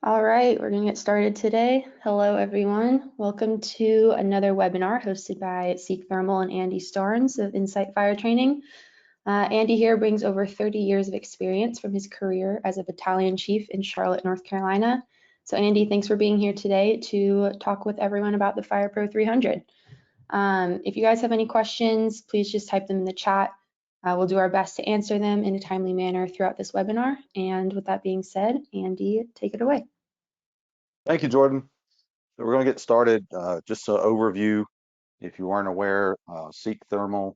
All right, we're going to get started today. Hello, everyone. Welcome to another webinar hosted by Seek Thermal and Andy Starnes of Insight Fire Training. Andy here brings over 30 years of experience from his career as a battalion chief in Charlotte, North Carolina. So Andy, thanks for being here today to talk with everyone about the FirePRO 300. If you guys have any questions, please just type them in the chat. We'll do our best to answer them in a timely manner throughout this webinar. And with that being said, Andy, take it away. Thank you, Jordan. So we're going to get started. Just an overview. If you weren't aware, Seek Thermal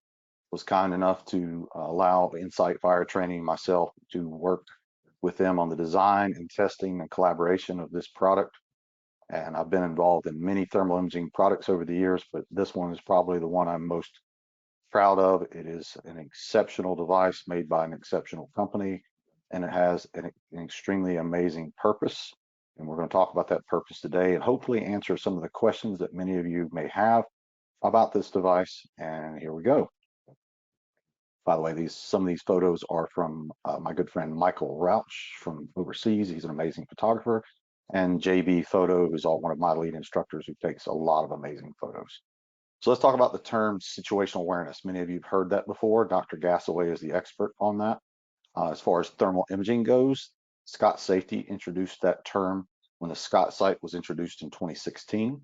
was kind enough to allow Insight Fire Training, myself, to work with them on the design and testing and collaboration of this product. And I've been involved in many thermal imaging products over the years, but this one is probably the one I'm most proud of. It is an exceptional device made by an exceptional company, and it has an extremely amazing purpose. And we're going to talk about that purpose today and hopefully answer some of the questions that many of you may have about this device. And here we go. By the way, some of these photos are from my good friend Michael Rauch from overseas. He's an amazing photographer. And JB Photo, who's one of my lead instructors, who takes a lot of amazing photos. So let's talk about the term situational awareness. Many of you have heard that before. Dr. Gassaway is the expert on that. As far as thermal imaging goes, Scott Safety introduced that term when the Scott site was introduced in 2016.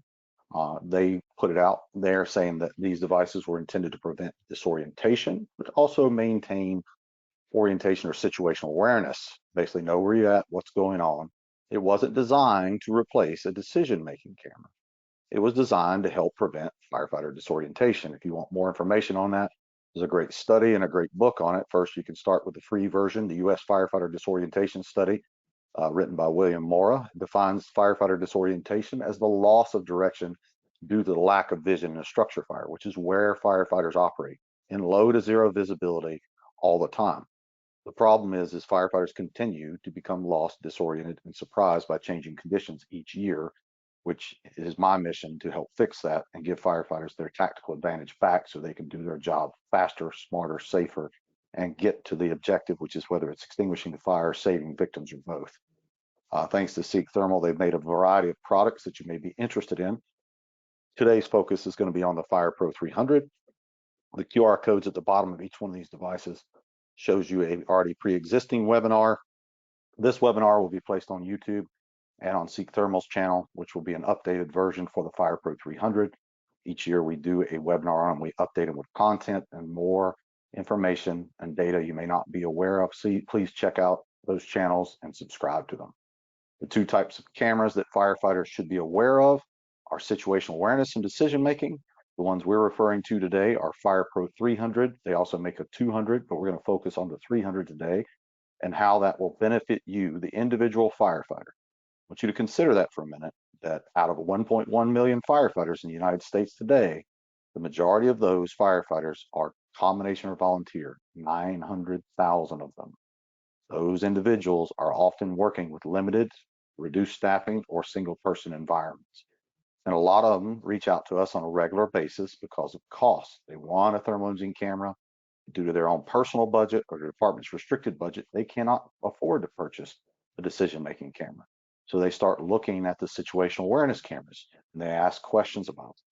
They put it out there saying that these devices were intended to prevent disorientation, but also maintain orientation or situational awareness. Basically, know where you're at, what's going on. It wasn't designed to replace a decision-making camera. It was designed to help prevent firefighter disorientation. If you want more information on that, there's a great study and a great book on it. First, you can start with the free version, the U.S. Firefighter Disorientation Study, written by William Mora. It defines firefighter disorientation as the loss of direction due to the lack of vision in a structure fire, which is where firefighters operate, in low to zero visibility all the time. The problem is firefighters continue to become lost, disoriented, and surprised by changing conditions each year, which is my mission to help fix that and give firefighters their tactical advantage back so they can do their job faster, smarter, safer, and get to the objective, which is whether it's extinguishing the fire, saving victims, or both. Thanks to Seek Thermal, they've made a variety of products that you may be interested in. Today's focus is going to be on the FirePRO 300. The QR codes at the bottom of each one of these devices shows you a already pre-existing webinar. This webinar will be placed on YouTube and on Seek Thermal's channel, which will be an updated version for the FirePRO 300. Each year we do a webinar and we update them with content and more information and data you may not be aware of. So please check out those channels and subscribe to them. The two types of cameras that firefighters should be aware of are situational awareness and decision making. The ones we're referring to today are FirePRO 300. They also make a 200, but we're going to focus on the 300 today and how that will benefit you, the individual firefighter. I want you to consider that for a minute, that out of 1.1 million firefighters in the United States today, the majority of those firefighters are combination or volunteer, 900,000 of them. Those individuals are often working with limited, reduced staffing, or single person environments. And a lot of them reach out to us on a regular basis because of cost. They want a thermal imaging camera. Due to their own personal budget or the department's restricted budget, they cannot afford to purchase a decision-making camera. So they start looking at the situational awareness cameras and they ask questions about them.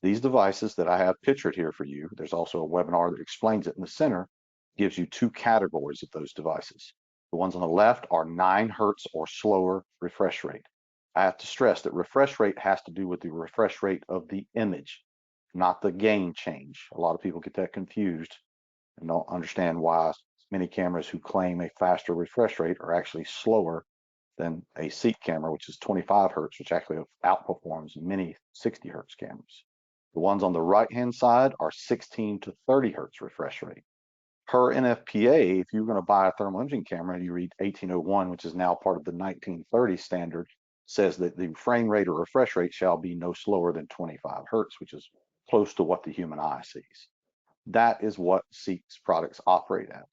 These devices that I have pictured here for you, there's also a webinar that explains it in the center, gives you two categories of those devices. The ones on the left are 9 hertz or slower refresh rate. I have to stress that refresh rate has to do with the refresh rate of the image, not the gain change. A lot of people get that confused and don't understand why many cameras who claim a faster refresh rate are actually slower than a Seek camera, which is 25 hertz, which actually outperforms many 60 hertz cameras. The ones on the right-hand side are 16 to 30 hertz refresh rate. Per NFPA, if you're going to buy a thermal imaging camera and you read 1801, which is now part of the 1930 standard, says that the frame rate or refresh rate shall be no slower than 25 hertz, which is close to what the human eye sees. That is what Seek's products operate at.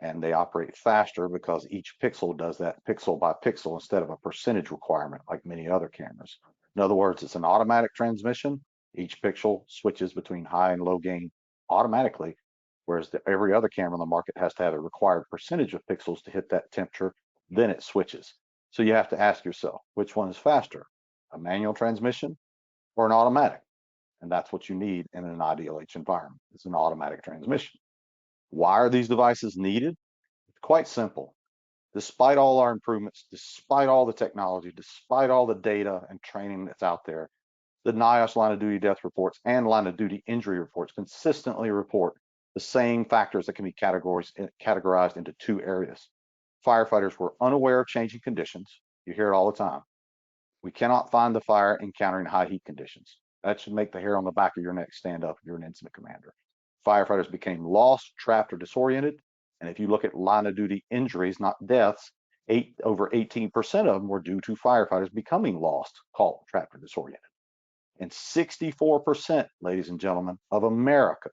And they operate faster because each pixel does that pixel by pixel instead of a percentage requirement like many other cameras. In other words, it's an automatic transmission. Each pixel switches between high and low gain automatically, whereas every other camera on the market has to have a required percentage of pixels to hit that temperature, then it switches. So you have to ask yourself, which one is faster, a manual transmission or an automatic? And that's what you need in an IDLH environment, is an automatic transmission. Why are these devices needed? It's quite simple. Despite all our improvements, despite all the technology, despite all the data and training that's out there, the NIOSH line of duty death reports and line of duty injury reports consistently report the same factors that can be categorized into two areas. Firefighters were unaware of changing conditions. You hear it all the time. We cannot find the fire encountering high heat conditions. That should make the hair on the back of your neck stand up if you're an incident commander. Firefighters became lost, trapped, or disoriented. And if you look at line of duty injuries, not deaths, over 18% of them were due to firefighters becoming lost, caught, trapped, or disoriented. And 64%, ladies and gentlemen, of America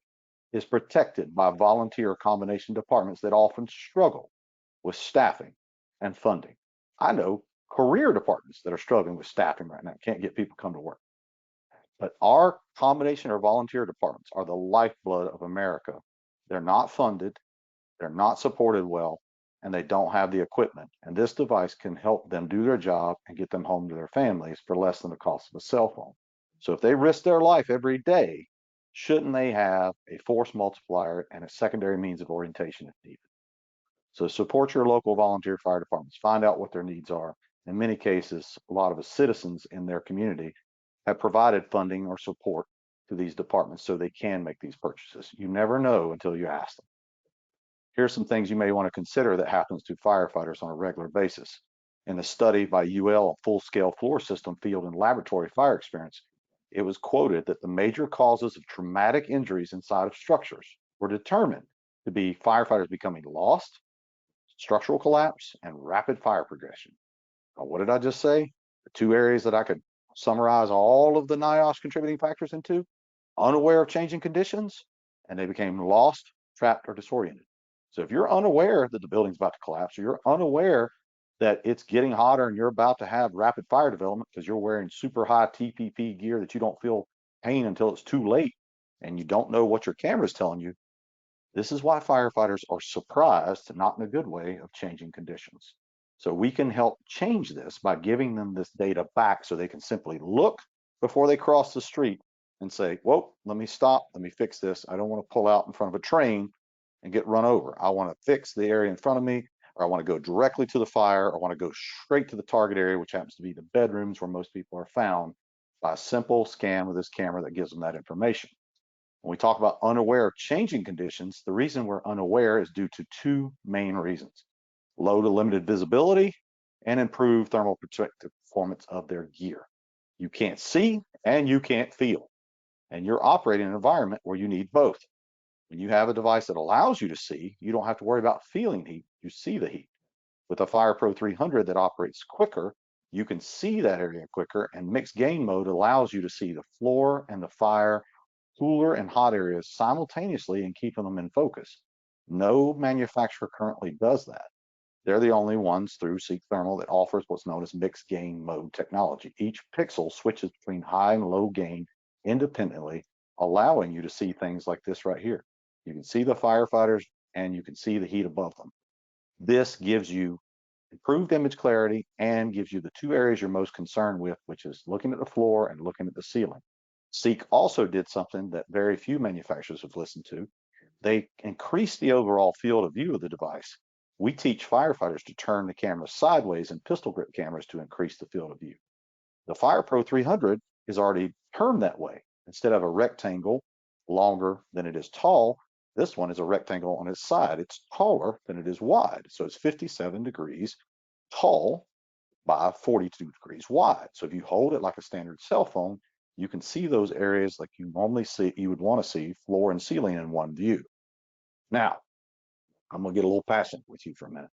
is protected by volunteer combination departments that often struggle with staffing and funding. I know career departments that are struggling with staffing right now, can't get people to come to work. But our combination or volunteer departments are the lifeblood of America. They're not funded, they're not supported well, and they don't have the equipment. And this device can help them do their job and get them home to their families for less than the cost of a cell phone. So if they risk their life every day, shouldn't they have a force multiplier and a secondary means of orientation if needed? So support your local volunteer fire departments, find out what their needs are. In many cases, a lot of the citizens in their community have provided funding or support to these departments so they can make these purchases. You never know until you ask them. Here's some things you may want to consider that happens to firefighters on a regular basis. In a study by UL, a full-scale floor system field and laboratory fire experience, it was quoted that the major causes of traumatic injuries inside of structures were determined to be firefighters becoming lost, structural collapse, and rapid fire progression. Now, what did I just say? The two areas that I could summarize all of the NIOSH contributing factors into: unaware of changing conditions, and they became lost, trapped, or disoriented. So if you're unaware that the building's about to collapse, or you're unaware that it's getting hotter and you're about to have rapid fire development because you're wearing super high TPP gear that you don't feel pain until it's too late, and you don't know what your camera's telling you, this is why firefighters are surprised, not in a good way, of changing conditions. So we can help change this by giving them this data back so they can simply look before they cross the street and say, whoa, let me stop, let me fix this. I don't want to pull out in front of a train and get run over. I want to fix the area in front of me, or I want to go directly to the fire, or I want to go straight to the target area, which happens to be the bedrooms where most people are found, by a simple scan with this camera that gives them that information. When we talk about unaware of changing conditions, the reason we're unaware is due to two main reasons: low to limited visibility and improved thermal protective performance of their gear. You can't see and you can't feel, and you're operating in an environment where you need both. When you have a device that allows you to see, you don't have to worry about feeling heat, you see the heat. With a FirePRO 300 that operates quicker, you can see that area quicker, and mixed gain mode allows you to see the floor and the fire, cooler and hot areas simultaneously and keeping them in focus. No manufacturer currently does that. They're the only ones through Seek Thermal that offers what's known as mixed gain mode technology. Each pixel switches between high and low gain independently, allowing you to see things like this right here. You can see the firefighters and you can see the heat above them. This gives you improved image clarity and gives you the two areas you're most concerned with, which is looking at the floor and looking at the ceiling. Seek also did something that very few manufacturers have listened to. They increased the overall field of view of the device. We teach firefighters to turn the camera sideways in pistol grip cameras to increase the field of view. The FirePRO 300 is already turned that way. Instead of a rectangle longer than it is tall, this one is a rectangle on its side. It's taller than it is wide. So it's 57 degrees tall by 42 degrees wide. So if you hold it like a standard cell phone, you can see those areas like you normally see, you would want to see floor and ceiling in one view. Now, I'm going to get a little passionate with you for a minute.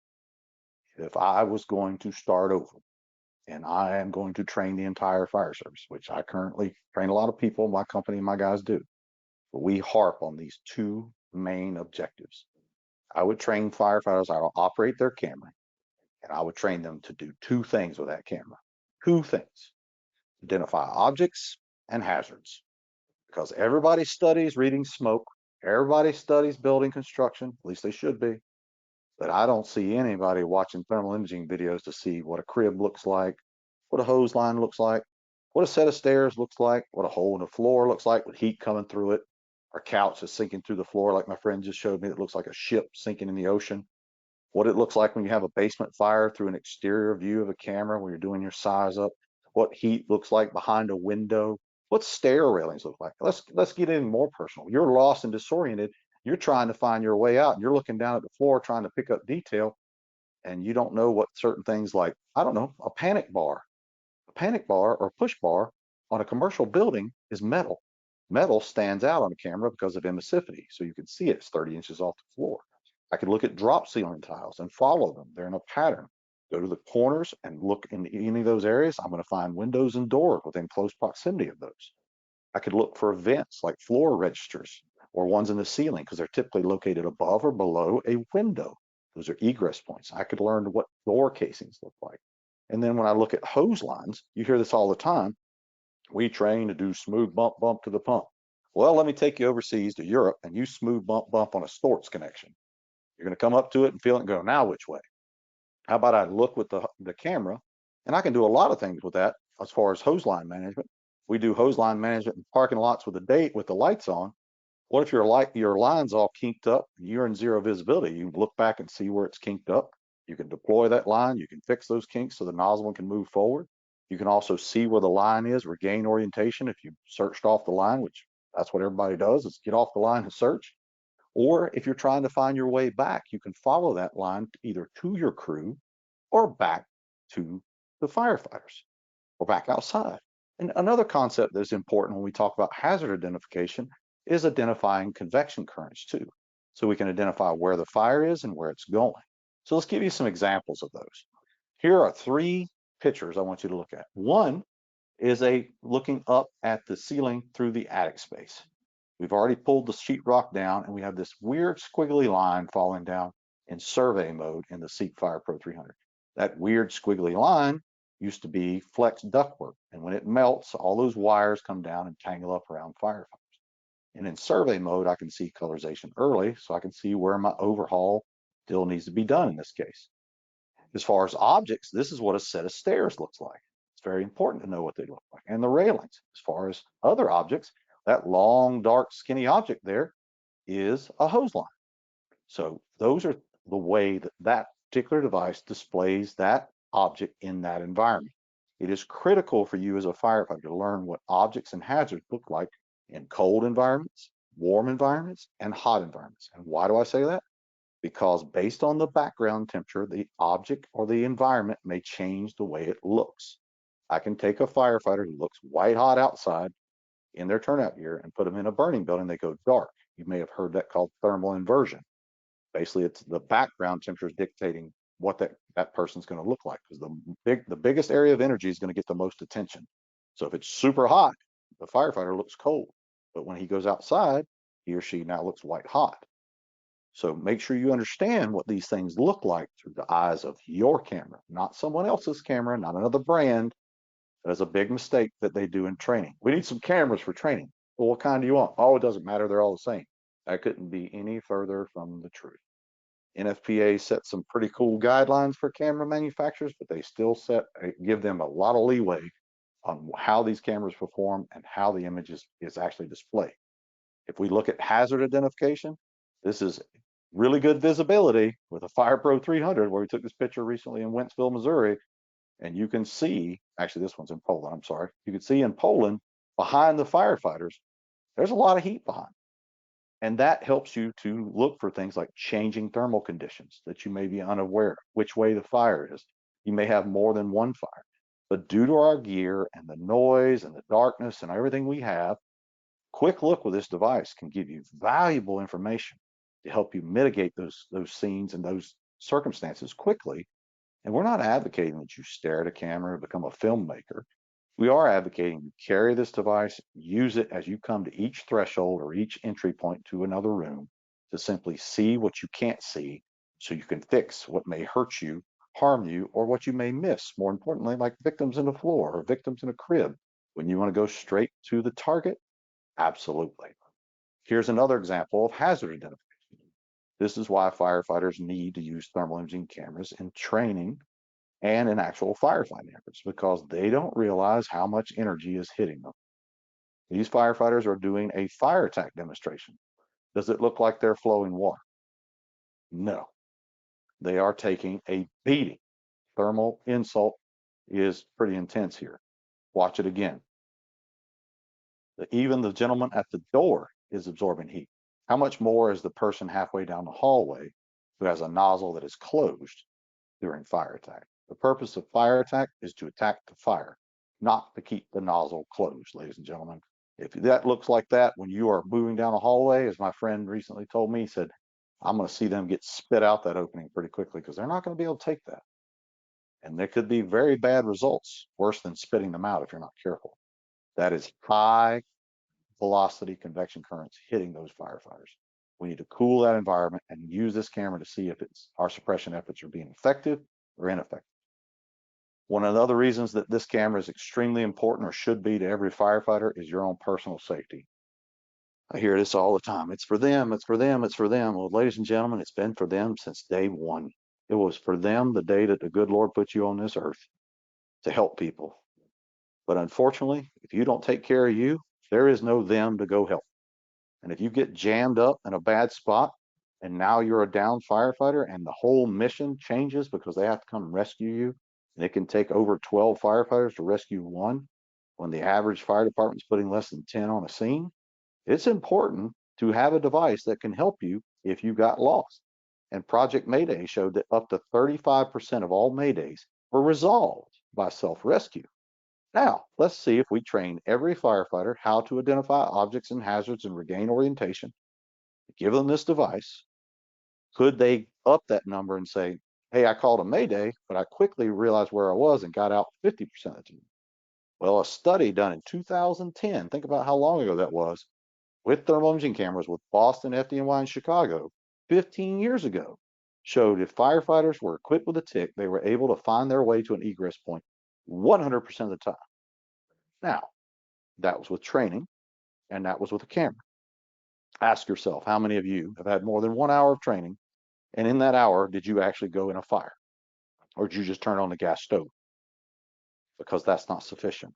If I was going to start over and I am going to train the entire fire service, which I currently train a lot of people, my company and my guys do, but we harp on these two main objectives. I would train firefighters how to operate their camera, and I would train them to do two things with that camera. Two things: identify objects and hazards. Because everybody studies reading smoke, everybody studies building construction, at least they should be. But I don't see anybody watching thermal imaging videos to see what a crib looks like, what a hose line looks like, what a set of stairs looks like, what a hole in the floor looks like with heat coming through it. Our couch is sinking through the floor like my friend just showed me. It looks like a ship sinking in the ocean. What it looks like when you have a basement fire through an exterior view of a camera when you're doing your size up, what heat looks like behind a window, what stair railings look like. Let's get in more personal. You're lost and disoriented. You're trying to find your way out. You're looking down at the floor trying to pick up detail, and you don't know what certain things like, I don't know, a panic bar. A panic bar or push bar on a commercial building is metal. Metal stands out on a camera because of emissivity, so you can see it's 30 inches off the floor. I could look at drop ceiling tiles and follow them. They're in a pattern. Go to the corners and look in any of those areas. I'm going to find windows and doors within close proximity of those. I could look for vents like floor registers or ones in the ceiling because they're typically located above or below a window. Those are egress points. I could learn what door casings look like. And then when I look at hose lines, you hear this all the time. We train to do smooth bump bump to the pump. Well, let me take you overseas to Europe and you smooth bump bump on a Storts connection. You're going to come up to it and feel it and go, now which way? How about I look with the camera? And I can do a lot of things with that as far as hose line management. We do hose line management in parking lots with the date with the lights on. What if your line's all kinked up and you're in zero visibility? You can look back and see where it's kinked up. You can deploy that line. You can fix those kinks so the nozzle can move forward. You can also see where the line is, regain orientation if you searched off the line, which that's what everybody does is get off the line and search. Or if you're trying to find your way back, you can follow that line either to your crew or back to the firefighters or back outside. And another concept that's important when we talk about hazard identification is identifying convection currents too. So we can identify where the fire is and where it's going. So let's give you some examples of those. Here are three pictures I want you to look at. One is a looking up at the ceiling through the attic space. We've already pulled the sheetrock down and we have this weird squiggly line falling down in survey mode in the FirePRO 300. That weird squiggly line used to be flex ductwork. And when it melts, all those wires come down and tangle up around firefighters. And in survey mode, I can see colorization early, so I can see where my overhaul still needs to be done in this case. As far as objects, this is what a set of stairs looks like. It's very important to know what they look like. And the railings. As far as other objects, that long, dark, skinny object there is a hose line. So those are the way that that particular device displays that object in that environment. It is critical for you as a firefighter to learn what objects and hazards look like in cold environments, warm environments, and hot environments. And why do I say that? Because based on the background temperature, the object or the environment may change the way it looks. I can take a firefighter who looks white hot outside in their turnout gear and put them in a burning building, they go dark. You may have heard that called thermal inversion. Basically, it's the background temperature is dictating what that person's going to look like because the biggest area of energy is going to get the most attention. So if it's super hot, the firefighter looks cold, but when he goes outside, he or she now looks white hot. So make sure you understand what these things look like through the eyes of your camera, not someone else's camera, not another brand. That is a big mistake that they do in training. We need some cameras for training. Well, what kind do you want? Oh, it doesn't matter. They're all the same. That couldn't be any further from the truth. NFPA set some pretty cool guidelines for camera manufacturers, but they still give them a lot of leeway on how these cameras perform and how the image is actually displayed. If we look at hazard identification, this is really good visibility with a FirePRO 300, where we took this picture recently in Wentzville, Missouri, and you can see, actually this one's in Poland, I'm sorry. You can see in Poland, behind the firefighters, there's a lot of heat behind. And that helps you to look for things like changing thermal conditions that you may be unaware of, which way the fire is. You may have more than one fire. But due to our gear and the noise and the darkness and everything we have, quick look with this device can give you valuable information to help you mitigate those scenes and those circumstances quickly. And we're not advocating that you stare at a camera and become a filmmaker. We are advocating you carry this device, use it as you come to each threshold or each entry point to another room to simply see what you can't see so you can fix what may hurt you, harm you, or what you may miss. More importantly, like victims in the floor or victims in a crib. When you want to go straight to the target, absolutely. Here's another example of hazard identification. This is why firefighters need to use thermal imaging cameras in training and in actual firefighting efforts because they don't realize how much energy is hitting them. These firefighters are doing a fire attack demonstration. Does it look like they're flowing water? No, they are taking a beating. Thermal insult is pretty intense here. Watch it again. Even the gentleman at the door is absorbing heat. How much more is the person halfway down the hallway who has a nozzle that is closed during fire attack? The purpose of fire attack is to attack the fire, not to keep the nozzle closed, ladies and gentlemen. If that looks like that when you are moving down a hallway, as my friend recently told me, he said, I'm going to see them get spit out that opening pretty quickly because they're not going to be able to take that. And there could be very bad results, worse than spitting them out if you're not careful. That is high velocity convection currents hitting those firefighters. We need to cool that environment and use this camera to see if our suppression efforts are being effective or ineffective. One of the other reasons that this camera is extremely important or should be to every firefighter is your own personal safety. I hear this all the time. It's for them, it's for them, it's for them. Well, ladies and gentlemen, it's been for them since day one. It was for them the day that the good Lord put you on this earth to help people. But unfortunately, if you don't take care of you, there is no them to go help. And if you get jammed up in a bad spot and now you're a down firefighter and the whole mission changes because they have to come rescue you, and it can take over 12 firefighters to rescue one when the average fire department's putting less than 10 on a scene, it's important to have a device that can help you if you got lost. And Project Mayday showed that up to 35% of all Maydays were resolved by self-rescue. Now, let's see if we train every firefighter how to identify objects and hazards and regain orientation. Give them this device. Could they up that number and say, hey, I called a Mayday, but I quickly realized where I was and got out 50% of the time? Well, a study done in 2010, think about how long ago that was, with thermal imaging cameras with Boston, FDNY, and Chicago 15 years ago, showed if firefighters were equipped with a TIC, they were able to find their way to an egress point 100% of the time. Now, that was with training, and that was with a camera. Ask yourself, how many of you have had more than 1 hour of training, and in that hour, did you actually go in a fire? Or did you just turn on the gas stove? Because that's not sufficient.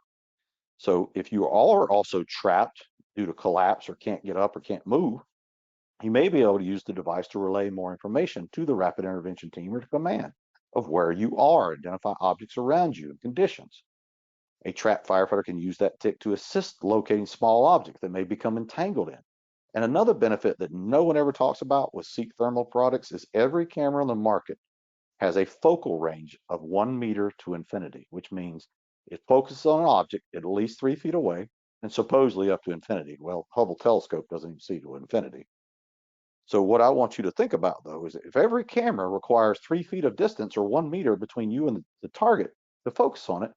So if you are also trapped due to collapse or can't get up or can't move, you may be able to use the device to relay more information to the rapid intervention team or to command of where you are, identify objects around you and conditions. A trapped firefighter can use that TIC to assist locating small objects that may become entangled in. And another benefit that no one ever talks about with Seek Thermal products is every camera on the market has a focal range of 1 meter to infinity, which means it focuses on an object at least 3 feet away and supposedly up to infinity. Well, Hubble telescope doesn't even see to infinity. So what I want you to think about though is if every camera requires 3 feet of distance or 1 meter between you and the target to focus on it,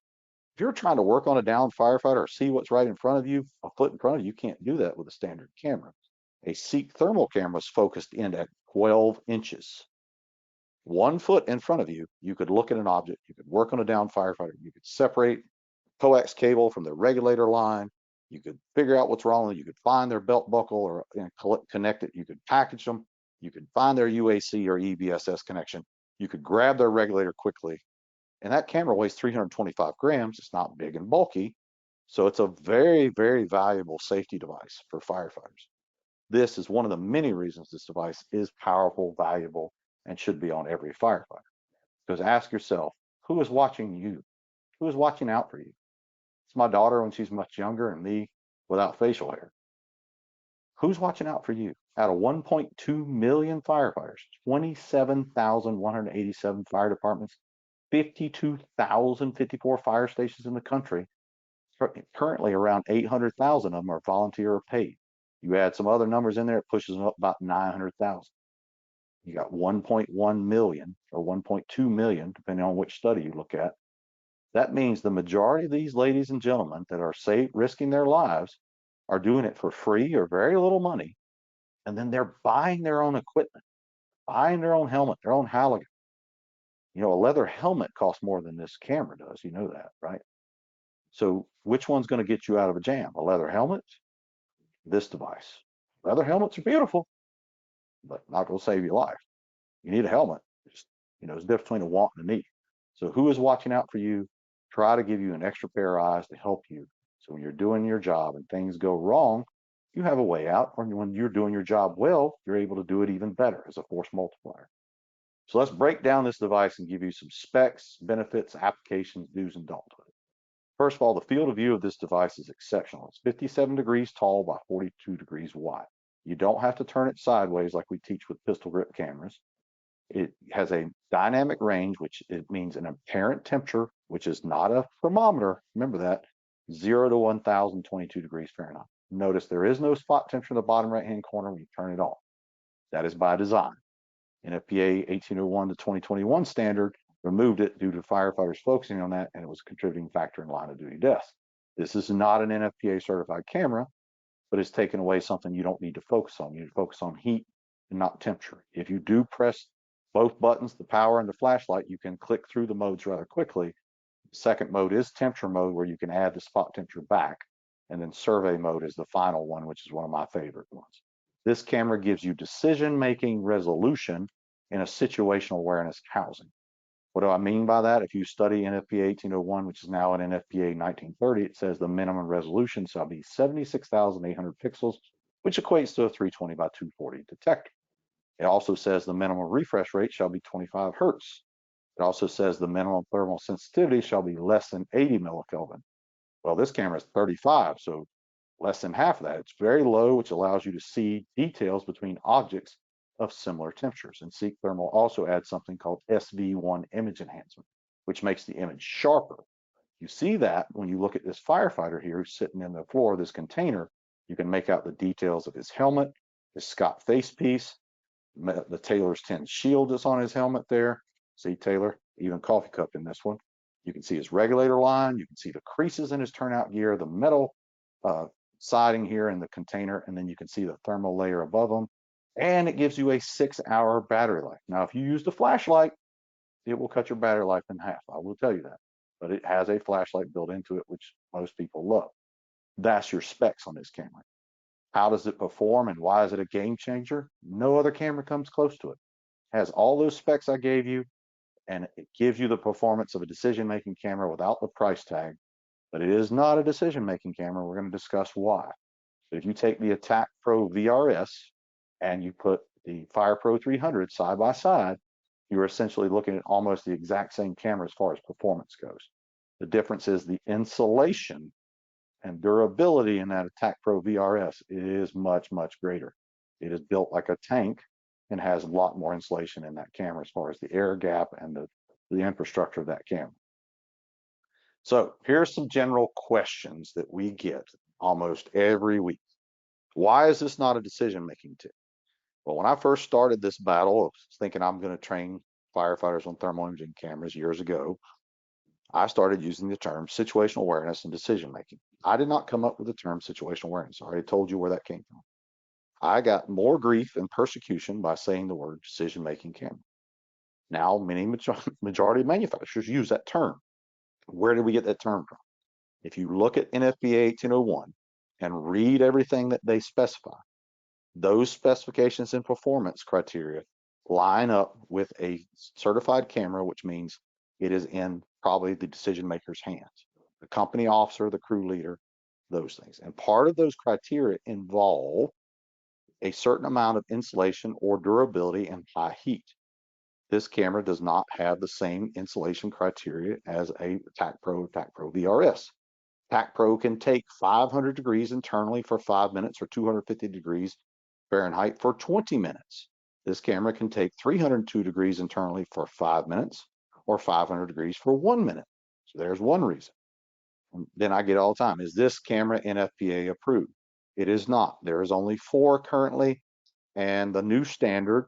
if you're trying to work on a downed firefighter or see what's right in front of you, a foot in front of you, you can't do that with a standard camera. A Seek thermal camera is focused in at 12 inches. 1 foot in front of you, you could look at an object, you could work on a downed firefighter, you could separate coax cable from the regulator line, you could figure out what's wrong with it, you could find their belt buckle or connect it, you could package them, you could find their UAC or EBSS connection, you could grab their regulator quickly. And that camera weighs 325 grams. It's not big and bulky. So it's a very, very valuable safety device for firefighters. This is one of the many reasons this device is powerful, valuable, and should be on every firefighter. Because ask yourself, who is watching you? Who is watching out for you? It's my daughter when she's much younger and me without facial hair. Who's watching out for you? Out of 1.2 million firefighters, 27,187 fire departments, 52,054 fire stations in the country, currently around 800,000 of them are volunteer or paid. You add some other numbers in there, it pushes them up about 900,000. You got 1.1 million or 1.2 million, depending on which study you look at. That means the majority of these ladies and gentlemen that are risking their lives are doing it for free or very little money. And then they're buying their own equipment, buying their own helmet, their own halogen. You know, a leather helmet costs more than this camera does. You know that, right? So which one's going to get you out of a jam? A leather helmet? This device. Leather helmets are beautiful, but not going to save your life. You need a helmet. Just, there's a difference between a want and a need. So who is watching out for you? Try to give you an extra pair of eyes to help you. So when you're doing your job and things go wrong, you have a way out. Or when you're doing your job well, you're able to do it even better as a force multiplier. So let's break down this device and give you some specs, benefits, applications, do's and don'ts. First of all, the field of view of this device is exceptional. It's 57 degrees tall by 42 degrees wide. You don't have to turn it sideways like we teach with pistol grip cameras. It has a dynamic range, which it means an apparent temperature, which is not a thermometer. Remember that, 0 to 1022 degrees Fahrenheit. Notice there is no spot temperature in the bottom right-hand corner when you turn it on. That is by design. NFPA 1801 to 2021 standard removed it due to firefighters focusing on that, and it was a contributing factor in line of duty deaths. This is not an NFPA certified camera, but it's taken away something you don't need to focus on. You need to focus on heat and not temperature. If you do press both buttons, the power and the flashlight, you can click through the modes rather quickly. The second mode is temperature mode, where you can add the spot temperature back. And then survey mode is the final one, which is one of my favorite ones. This camera gives you decision-making resolution in a situational awareness housing. What do I mean by that? If you study NFPA 1801, which is now in NFPA 1930, it says the minimum resolution shall be 76,800 pixels, which equates to a 320 by 240 detector. It also says the minimum refresh rate shall be 25 hertz. It also says the minimum thermal sensitivity shall be less than 80 millikelvin. Well, this camera is 35, so less than half of that. It's very low, which allows you to see details between objects of similar temperatures. And Seek Thermal also adds something called SV1 image enhancement, which makes the image sharper. You see that when you look at this firefighter here who's sitting in the floor of this container. You can make out the details of his helmet, his Scott facepiece, the Taylor's 10 shield that's on his helmet there. See Taylor, even coffee cup in this one. You can see his regulator line. You can see the creases in his turnout gear, the metal siding here in the container, and then you can see the thermal layer above them. And it gives you a 6-hour battery life. Now, if you use the flashlight, it will cut your battery life in half. I will tell you that. But it has a flashlight built into it, which most people love. That's your specs on this camera. How does it perform and why is it a game changer? No other camera comes close to it. It has all those specs I gave you, and it gives you the performance of a decision-making camera without the price tag. But it is not a decision-making camera. We're going to discuss why. But if you take the Attack Pro VRS and you put the FirePRO 300 side by side, you're essentially looking at almost the exact same camera as far as performance goes. The difference is the insulation and durability in that Attack Pro VRS is much, much greater. It is built like a tank and has a lot more insulation in that camera as far as the air gap and the infrastructure of that camera. So here's some general questions that we get almost every week. Why is this not a decision-making tip? Well, when I first started this battle of thinking I'm going to train firefighters on thermal imaging cameras years ago, I started using the term situational awareness and decision-making. I did not come up with the term situational awareness. I already told you where that came from. I got more grief and persecution by saying the word decision-making camera. Now, many majority of manufacturers use that term. Where did we get that term from? If you look at NFPA 1801 and read everything that they specify, those specifications and performance criteria line up with a certified camera, which means it is in probably the decision maker's hands, the company officer, the crew leader, those things. And part of those criteria involve a certain amount of insulation or durability and high heat. This camera does not have the same insulation criteria as a TacPro VRS. TacPro can take 500 degrees internally for 5 minutes or 250 degrees Fahrenheit for 20 minutes. This camera can take 302 degrees internally for 5 minutes or 500 degrees for 1 minute. So there's one reason. And then I get all the time, is this camera NFPA approved? It is not. There is only 4 currently, and the new standard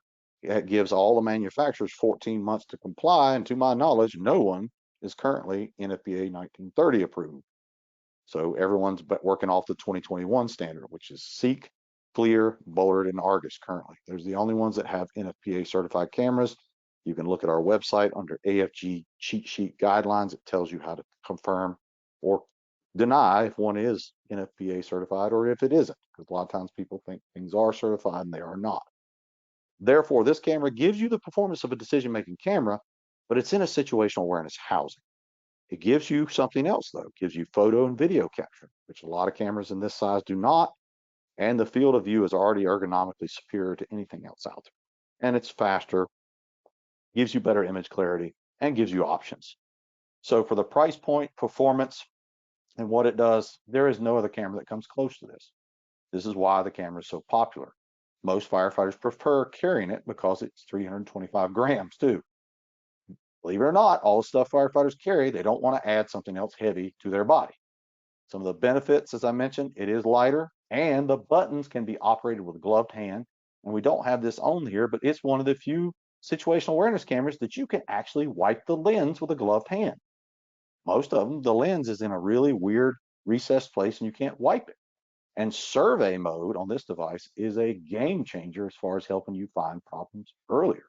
gives all the manufacturers 14 months to comply, and to my knowledge, no one is currently NFPA 1930 approved. So everyone's working off the 2021 standard, which is Seek, FLIR, Bullard, and Argus currently. There's the only ones that have NFPA certified cameras. You can look at our website under AFG cheat sheet guidelines. It tells you how to confirm or deny if one is NFPA certified or if it isn't, because a lot of times people think things are certified and they are not. Therefore, this camera gives you the performance of a decision-making camera, but it's in a situational awareness housing. It gives you something else, though. It gives you photo and video capture, which a lot of cameras in this size do not. And the field of view is already ergonomically superior to anything else out there. And it's faster, gives you better image clarity, and gives you options. So for the price point, performance, and what it does, there is no other camera that comes close to this. This is why the camera is so popular. Most firefighters prefer carrying it because it's 325 grams too. Believe it or not, all the stuff firefighters carry, they don't want to add something else heavy to their body. Some of the benefits, as I mentioned, it is lighter and the buttons can be operated with a gloved hand. And we don't have this on here, but it's one of the few situational awareness cameras that you can actually wipe the lens with a gloved hand. Most of them, the lens is in a really weird recessed place and you can't wipe it. And survey mode on this device is a game changer as far as helping you find problems earlier.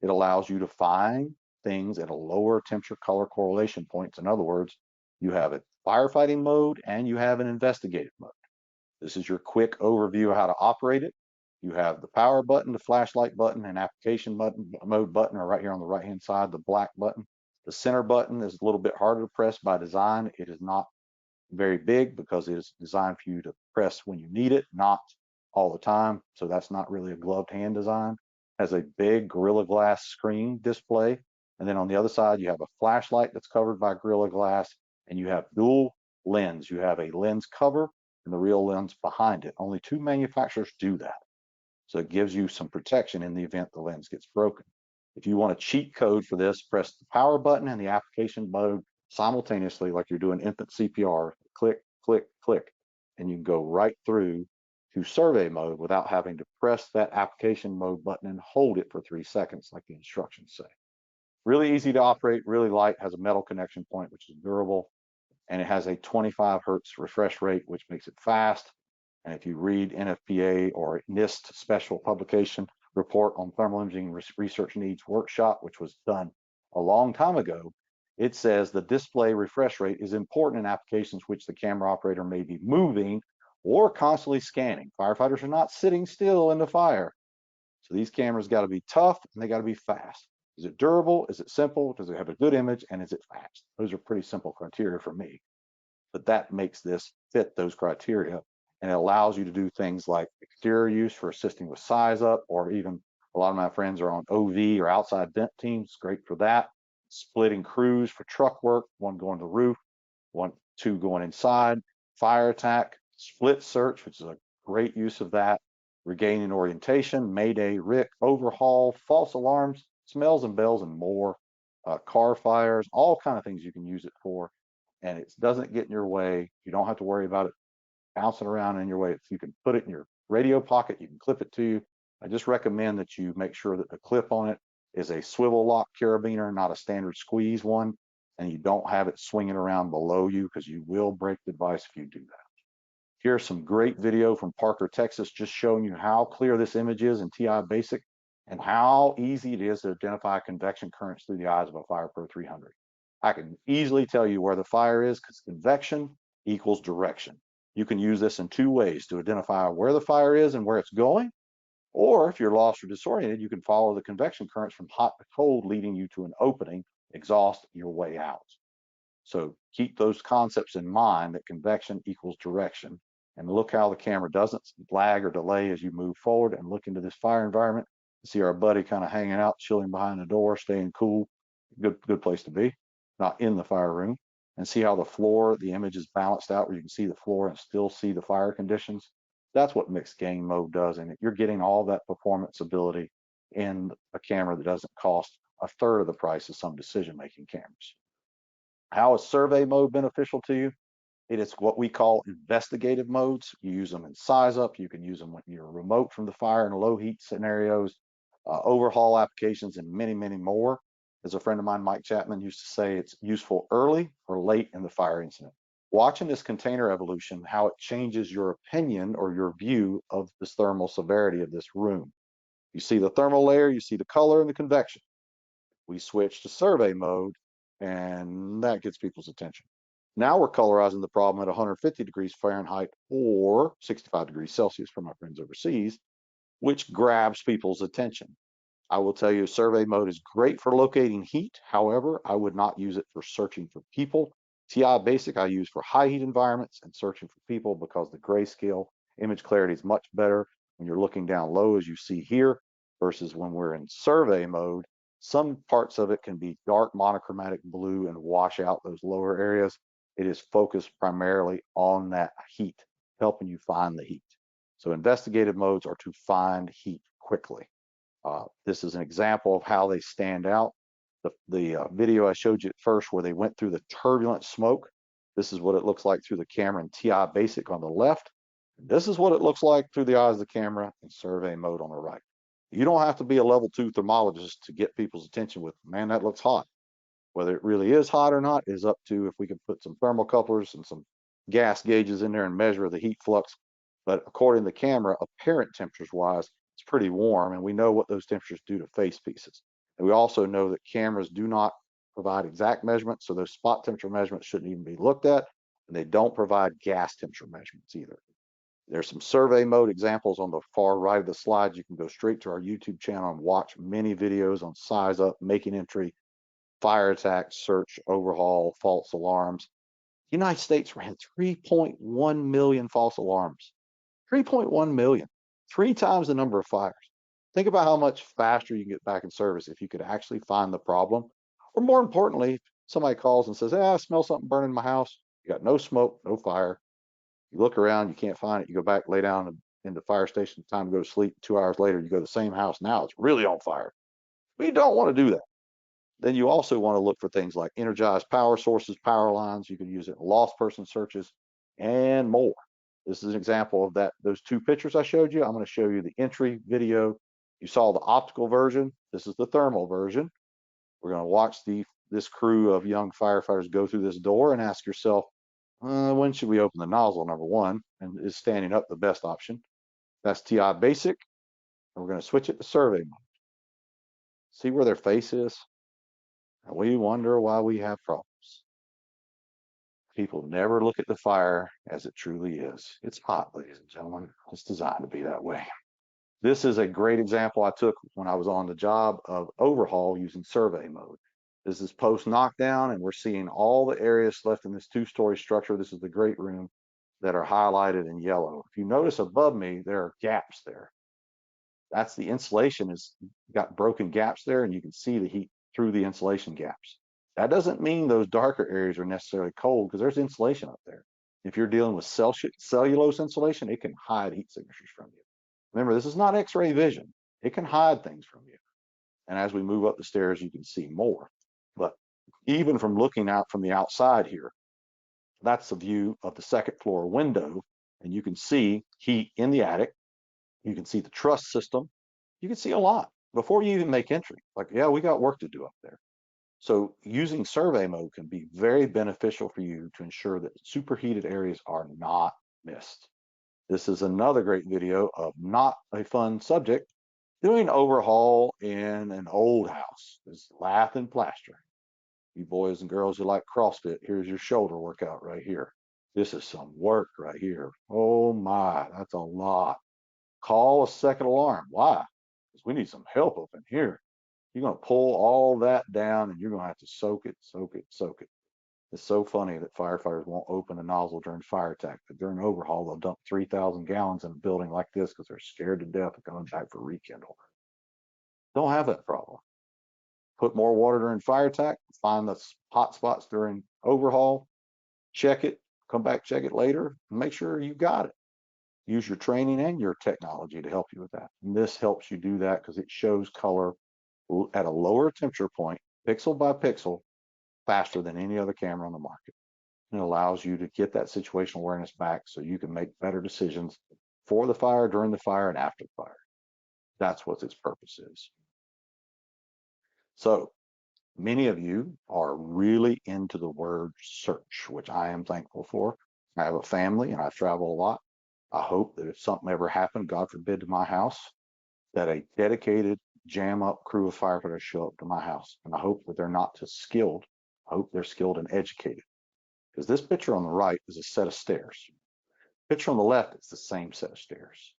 It allows you to find things at a lower temperature color correlation points. In other words, you have a firefighting mode and you have an investigative mode. This is your quick overview of how to operate it. You have the power button, the flashlight button, and application mode button are right here on the right hand side, the black button. The center button is a little bit harder to press by design. It is not very big because it is designed for you to press when you need it, not all the time. So that's not really a gloved hand design. It has a big Gorilla Glass screen display. And then on the other side, you have a flashlight that's covered by Gorilla Glass, and you have dual lens. You have a lens cover and the real lens behind it. Only two manufacturers do that. So it gives you some protection in the event the lens gets broken. If you want a cheat code for this, press the power button and the application mode simultaneously like you're doing infant CPR. Click, click, click, and you can go right through to survey mode without having to press that application mode button and hold it for 3 seconds like the instructions say. Really easy to operate, really light, has a metal connection point, which is durable, and it has a 25 hertz refresh rate, which makes it fast. And if you read NFPA or NIST special publication report on thermal imaging research needs workshop, which was done a long time ago, it says the display refresh rate is important in applications which the camera operator may be moving or constantly scanning. Firefighters are not sitting still in the fire. So these cameras got to be tough and they got to be fast. Is it durable? Is it simple? Does it have a good image? And is it fast? Those are pretty simple criteria for me. But that makes this fit those criteria. And it allows you to do things like exterior use for assisting with size up, or even a lot of my friends are on OV or outside vent teams. Great for that. Splitting crews for truck work, one going to the roof, two going inside. Fire attack, split search, which is a great use of that. Regaining orientation, mayday, RIC, overhaul, false alarms, smells and bells, and more. Car fires, all kind of things you can use it for. And it doesn't get in your way. You don't have to worry about it bouncing around in your way. You can put it in your radio pocket. You can clip it to you. I just recommend that you make sure that the clip on it is a swivel lock carabiner, not a standard squeeze one. And you don't have it swinging around below you because you will break the device if you do that. Here's some great video from Parker, Texas, just showing you how clear this image is in TI Basic and how easy it is to identify convection currents through the eyes of a FirePRO 300. I can easily tell you where the fire is because convection equals direction. You can use this in two ways to identify where the fire is and where it's going. Or if you're lost or disoriented, you can follow the convection currents from hot to cold, leading you to an opening, exhaust your way out. So keep those concepts in mind that convection equals direction. And look how the camera doesn't lag or delay as you move forward and look into this fire environment. See our buddy kind of hanging out, chilling behind the door, staying cool. Good place to be, not in the fire room. And see how the floor, the image is balanced out where you can see the floor and still see the fire conditions. That's what mixed gain mode does. And you're getting all that performance ability in a camera that doesn't cost a third of the price of some decision-making cameras. How is survey mode beneficial to you? It is what we call investigative modes. You use them in size up. You can use them when you're remote from the fire in low heat scenarios, overhaul applications, and many, many more. As a friend of mine, Mike Chapman, used to say, it's useful early or late in the fire incident. Watching this container evolution, how it changes your opinion or your view of this thermal severity of this room. You see the thermal layer, you see the color and the convection. We switch to survey mode, and that gets people's attention. Now we're colorizing the problem at 150 degrees Fahrenheit or 65 degrees Celsius for my friends overseas. which grabs people's attention. I will tell you, survey mode is great for locating heat. However, I would not use it for searching for people. TI Basic I use for high heat environments and searching for people because the grayscale image clarity is much better when you're looking down low, as you see here, versus when we're in survey mode. Some parts of it can be dark monochromatic blue and wash out those lower areas. It is focused primarily on that heat, helping you find the heat. So investigative modes are to find heat quickly. This is an example of how they stand out. The video I showed you at first where they went through the turbulent smoke, this is what it looks like through the camera in TI Basic on the left. This is what it looks like through the eyes of the camera in survey mode on the right. You don't have to be a level 2 thermologist to get people's attention with, man, that looks hot. Whether it really is hot or not is up to if we can put some thermocouplers and some gas gauges in there and measure the heat flux. But according to the camera, apparent temperatures wise, it's pretty warm, and we know what those temperatures do to face pieces. And we also know that cameras do not provide exact measurements, so those spot temperature measurements shouldn't even be looked at, and they don't provide gas temperature measurements either. There's some survey mode examples on the far right of the slide. You can go straight to our YouTube channel and watch many videos on size up, making entry, fire attacks, search, overhaul, false alarms. The United States ran 3.1 million false alarms. 3.1 million, 3 times the number of fires. Think about how much faster you can get back in service if you could actually find the problem. Or more importantly, somebody calls and says, I smell something burning in my house. You got no smoke, no fire. You look around, you can't find it. You go back, lay down in the fire station, time to go to sleep. 2 hours later, you go to the same house. Now it's really on fire. We don't want to do that. Then you also want to look for things like energized power sources, power lines. You can use it in lost person searches and more. This is an example of that. Those 2 pictures I showed you. I'm going to show you the entry video. You saw the optical version. This is the thermal version. We're going to watch this crew of young firefighters go through this door and ask yourself, when should we open the nozzle, number one? And is standing up the best option? That's TI Basic. And we're going to switch it to survey mode. See where their face is? And we wonder why we have problems. People never look at the fire as it truly is. It's hot, ladies and gentlemen. It's designed to be that way. This is a great example I took when I was on the job of overhaul using survey mode. This is post knockdown, and we're seeing all the areas left in this 2-story structure. This is the great room that are highlighted in yellow. If you notice above me, there are gaps there. That's the insulation has got broken gaps there, and you can see the heat through the insulation gaps. That doesn't mean those darker areas are necessarily cold because there's insulation up there. If you're dealing with cellulose insulation, it can hide heat signatures from you. Remember, this is not X-ray vision. It can hide things from you. And as we move up the stairs, you can see more. But even from looking out from the outside here, that's a view of the second floor window, and you can see heat in the attic. You can see the truss system. You can see a lot before you even make entry. Like, yeah, we got work to do up there. So using survey mode can be very beneficial for you to ensure that superheated areas are not missed. This is another great video of not a fun subject, doing overhaul in an old house. It's lath and plaster. You boys and girls who like CrossFit, here's your shoulder workout right here. This is some work right here. Oh my, that's a lot. Call a second alarm. Why? Because we need some help up in here. You're going to pull all that down and you're going to have to soak it, soak it, soak it. It's so funny that firefighters won't open a nozzle during fire attack, but during overhaul, they'll dump 3,000 gallons in a building like this because they're scared to death of coming back for rekindle. Don't have that problem. Put more water during fire attack, find the hot spots during overhaul, check it, come back, check it later, and make sure you got it. Use your training and your technology to help you with that. And this helps you do that because it shows color at a lower temperature point, pixel by pixel, faster than any other camera on the market. It allows you to get that situational awareness back so you can make better decisions for the fire, during the fire, and after the fire. That's what its purpose is. So many of you are really into the word search, which I am thankful for. I have a family and I travel a lot. I hope that if something ever happened, God forbid, to my house, that a dedicated jam up crew of firefighters show up to my house. And I hope that they're not just skilled. I hope they're skilled and educated. Because this picture on the right is a set of stairs. Picture on the left is the same set of stairs.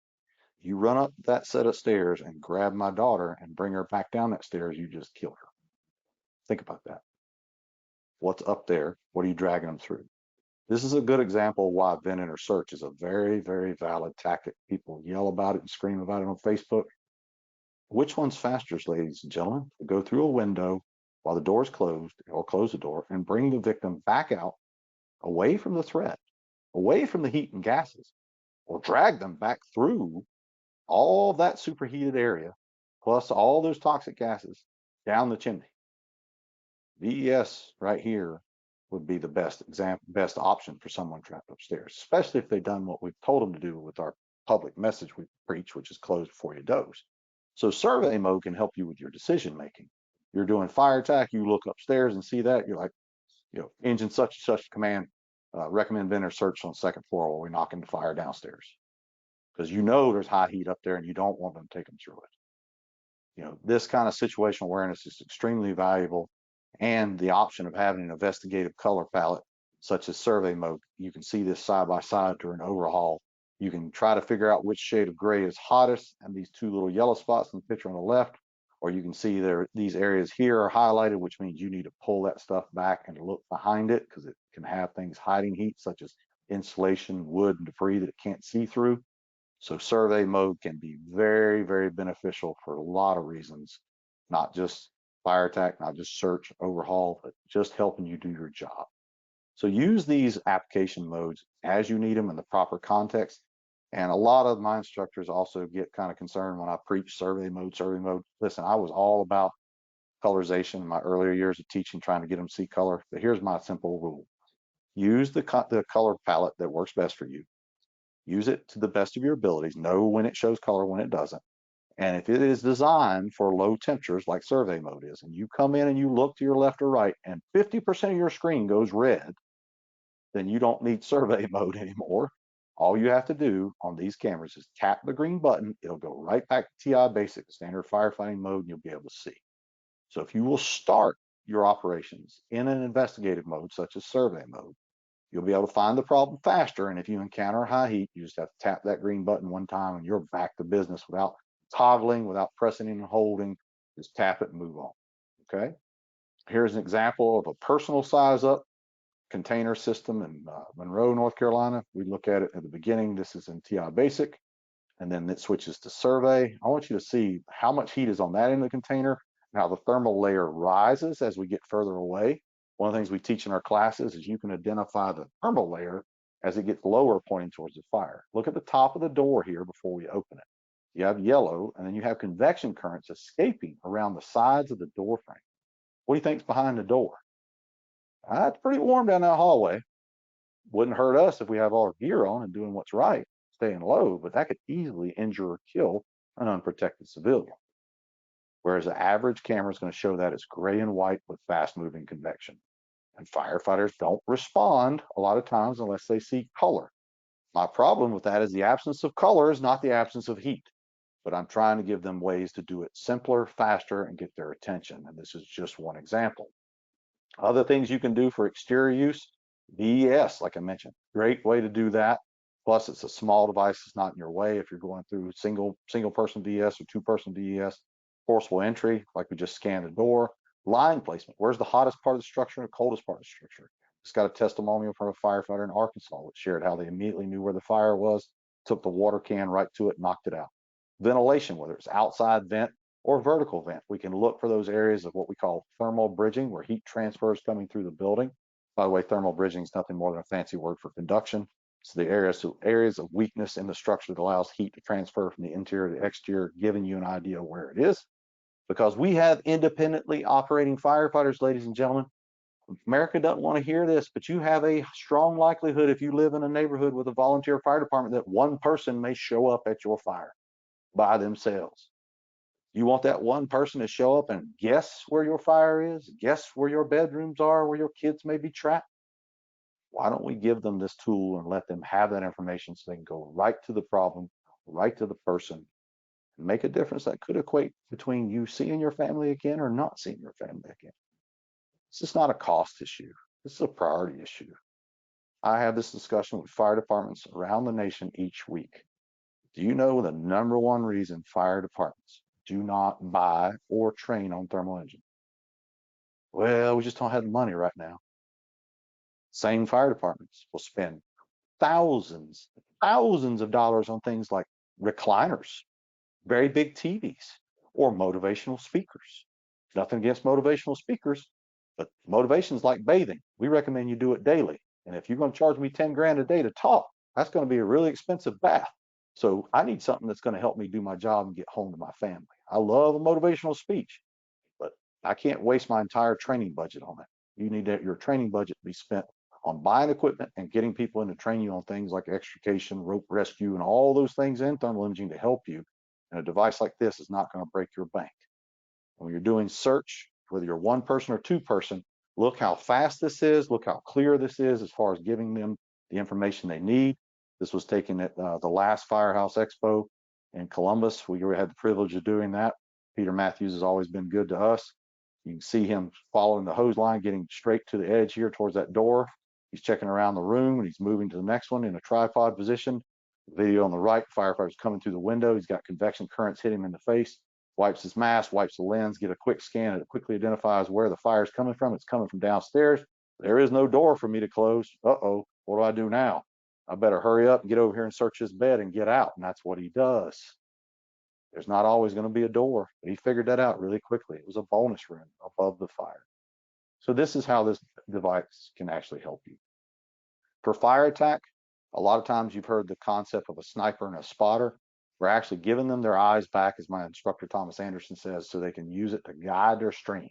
You run up that set of stairs and grab my daughter and bring her back down that stairs, you just killed her. Think about that. What's up there? What are you dragging them through? This is a good example of why vent enter search is a very, very valid tactic. People yell about it and scream about it on Facebook. Which one's faster, ladies and gentlemen? To go through a window while the door is closed, or close the door and bring the victim back out, away from the threat, away from the heat and gases, or drag them back through all that superheated area, plus all those toxic gases down the chimney. VES right here would be the best option for someone trapped upstairs, especially if they've done what we've told them to do with our public message we preach, which is close before you doze. So survey mode can help you with your decision making. You're doing fire attack, you look upstairs and see that, you're like, engine such and such command, recommend vendor search on the second floor while we're knocking the fire downstairs. Because there's high heat up there and you don't want them to take them through it. This kind of situational awareness is extremely valuable, and the option of having an investigative color palette, such as survey mode. You can see this side by side during overhaul. You can try to figure out which shade of gray is hottest, and these two little yellow spots in the picture on the left, or you can see these areas here are highlighted, which means you need to pull that stuff back and look behind it because it can have things hiding heat, such as insulation, wood, and debris that it can't see through. So survey mode can be very, very beneficial for a lot of reasons, not just fire attack, not just search, overhaul, but just helping you do your job. So use these application modes as you need them in the proper context. And a lot of my instructors also get kind of concerned when I preach survey mode, survey mode. Listen, I was all about colorization in my earlier years of teaching, trying to get them to see color. But here's my simple rule. Use the color palette that works best for you. Use it to the best of your abilities. Know when it shows color, when it doesn't. And if it is designed for low temperatures like survey mode is, and you come in and you look to your left or right and 50% of your screen goes red, then you don't need survey mode anymore. All you have to do on these cameras is tap the green button. It'll go right back to TI basic, standard firefighting mode, and you'll be able to see. So if you will start your operations in an investigative mode, such as survey mode, you'll be able to find the problem faster. And if you encounter high heat, you just have to tap that green button one time and you're back to business without toggling, without pressing and holding. Just tap it and move on. Okay. Here's an example of a personal size up container system in Monroe, North Carolina. We look at it at the beginning. This is in TI Basic, and then it switches to survey. I want you to see how much heat is on that in the container, and how the thermal layer rises as we get further away. One of the things we teach in our classes is you can identify the thermal layer as it gets lower pointing towards the fire. Look at the top of the door here before we open it. You have yellow, and then you have convection currents escaping around the sides of the door frame. What do you think's behind the door? It's pretty warm down that hallway. Wouldn't hurt us if we have all our gear on and doing what's right, staying low, but that could easily injure or kill an unprotected civilian. Whereas the average camera is going to show that as gray and white with fast moving convection. And firefighters don't respond a lot of times unless they see color. My problem with that is the absence of color is not the absence of heat, but I'm trying to give them ways to do it simpler, faster, and get their attention. And this is just one example. Other things you can do for exterior use, VES, like I mentioned, great way to do that. Plus, it's a small device; it's not in your way if you're going through single person VES or two person VES. Forcible entry, like we just scanned the door. Line placement. Where's the hottest part of the structure and the coldest part of the structure? Just got a testimonial from a firefighter in Arkansas that shared how they immediately knew where the fire was, took the water can right to it, knocked it out. Ventilation, whether it's outside vent or vertical vent. We can look for those areas of what we call thermal bridging, where heat transfer is coming through the building. By the way, thermal bridging is nothing more than a fancy word for conduction. So the areas of weakness in the structure that allows heat to transfer from the interior to the exterior, giving you an idea where it is. Because we have independently operating firefighters, ladies and gentlemen. America doesn't want to hear this, but you have a strong likelihood if you live in a neighborhood with a volunteer fire department that one person may show up at your fire by themselves. You want that one person to show up and guess where your fire is, guess where your bedrooms are, where your kids may be trapped? Why don't we give them this tool and let them have that information so they can go right to the problem, right to the person, and make a difference that could equate between you seeing your family again or not seeing your family again. This is not a cost issue. This is a priority issue. I have this discussion with fire departments around the nation each week. Do you know the number one reason fire departments do not buy or train on thermal imaging? Well, we just don't have the money right now. Same fire departments will spend thousands, thousands of dollars on things like recliners, very big TVs, or motivational speakers. Nothing against motivational speakers, but motivation's like bathing. We recommend you do it daily. And if you're going to charge me 10 grand a day to talk, that's going to be a really expensive bath. So I need something that's going to help me do my job and get home to my family. I love a motivational speech, but I can't waste my entire training budget on it. You need your training budget to be spent on buying equipment and getting people in to train you on things like extrication, rope rescue, and all those things in thermal imaging to help you. And a device like this is not going to break your bank. When you're doing search, whether you're one person or two person, look how fast this is, look how clear this is as far as giving them the information they need. This was taken at the last Firehouse Expo in Columbus. We had the privilege of doing that. Peter Matthews has always been good to us. You can see him following the hose line, getting straight to the edge here towards that door. He's checking around the room and he's moving to the next one in a tripod position. The video on the right, firefighter's coming through the window. He's got convection currents hitting him in the face, wipes his mask, wipes the lens, get a quick scan, and it quickly identifies where the fire's coming from. It's coming from downstairs. There is no door for me to close. Uh-oh, what do I do now? I better hurry up and get over here and search his bed and get out. And that's what he does. There's not always going to be a door, but he figured that out really quickly. It was a bonus room above the fire. So this is how this device can actually help you. For fire attack, a lot of times you've heard the concept of a sniper and a spotter. We're actually giving them their eyes back, as my instructor Thomas Anderson says, so they can use it to guide their stream,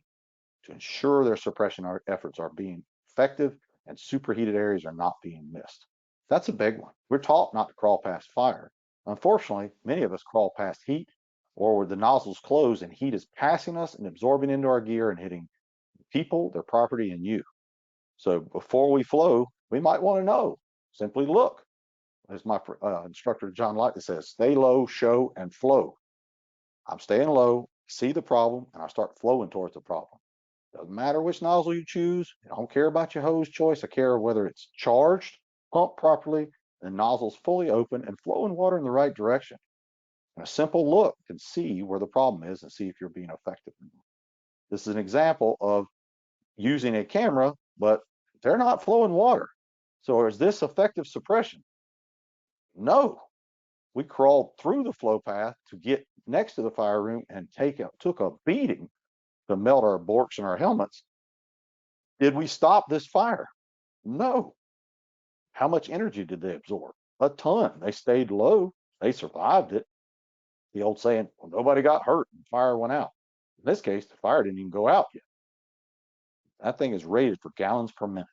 to ensure their suppression efforts are being effective and superheated areas are not being missed. That's a big one. We're taught not to crawl past fire. Unfortunately, many of us crawl past heat, or where the nozzles close and heat is passing us and absorbing into our gear and hitting people, their property, and you. So before we flow, we might want to know. Simply look. As my instructor John Lightly says, stay low, show, and flow. I'm staying low, see the problem, and I start flowing towards the problem. Doesn't matter which nozzle you choose. I don't care about your hose choice. I care whether it's charged, pumped properly, and nozzles fully open and flowing water in the right direction. And a simple look can see where the problem is and see if you're being effective. This is an example of using a camera, but they're not flowing water. So is this effective suppression? No. We crawled through the flow path to get next to the fire room and took a beating to melt our borks and our helmets. Did we stop this fire? No. How much energy did they absorb? A ton. They stayed low. They survived it. The old saying, well, nobody got hurt and the fire went out. In this case, the fire didn't even go out yet. That thing is rated for gallons per minute.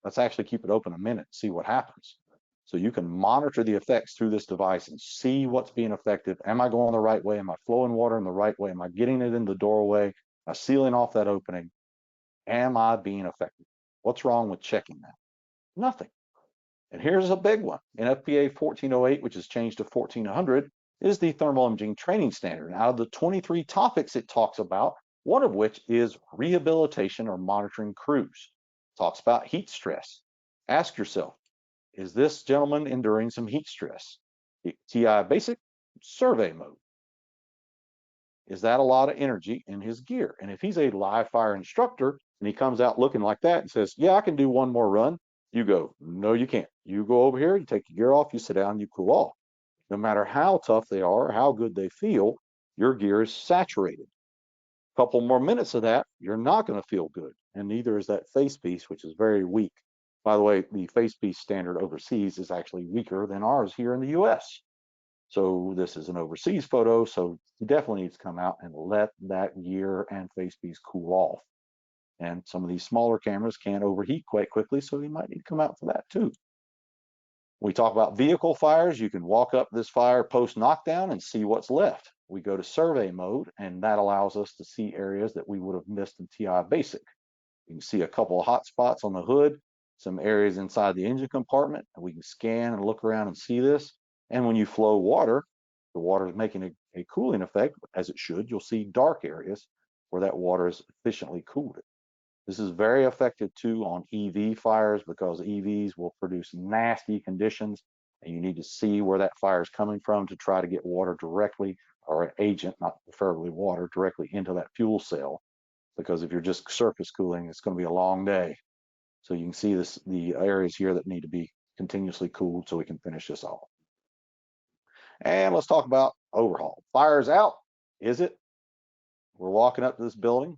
Let's actually keep it open a minute and see what happens. So you can monitor the effects through this device and see what's being effective. Am I going the right way? Am I flowing water in the right way? Am I getting it in the doorway? Am I sealing off that opening? Am I being effective? What's wrong with checking that? Nothing. And here's a big one. NFPA 1408, which has changed to 1400, is the thermal imaging training standard. And out of the 23 topics it talks about, one of which is rehabilitation or monitoring crews. It talks about heat stress. Ask yourself, is this gentleman enduring some heat stress? TI basic, survey mode. Is that a lot of energy in his gear? And if he's a live fire instructor and he comes out looking like that and says, yeah, I can do one more run, you go, no, you can't. You go over here, you take your gear off, you sit down, you cool off. No matter how tough they are, or how good they feel, your gear is saturated. A couple more minutes of that, you're not going to feel good. And neither is that face piece, which is very weak. By the way, the face piece standard overseas is actually weaker than ours here in the US. So this is an overseas photo, so you definitely need to come out and let that gear and face piece cool off. And some of these smaller cameras can't overheat quite quickly, so you might need to come out for that too. We talk about vehicle fires. You can walk up this fire post knockdown and see what's left. We go to survey mode, and that allows us to see areas that we would have missed in TI basic. You can see a couple of hot spots on the hood, some areas inside the engine compartment, and we can scan and look around and see this. And when you flow water, the water is making a cooling effect, as it should. You'll see dark areas where that water is efficiently cooled. This is very effective too on EV fires because EVs will produce nasty conditions and you need to see where that fire is coming from to try to get water directly, or an agent, not preferably water, directly into that fuel cell. Because if you're just surface cooling, it's going to be a long day. So you can see the areas here that need to be continuously cooled so we can finish this off. And let's talk about overhaul. Fire's out. Is it? We're walking up to this building.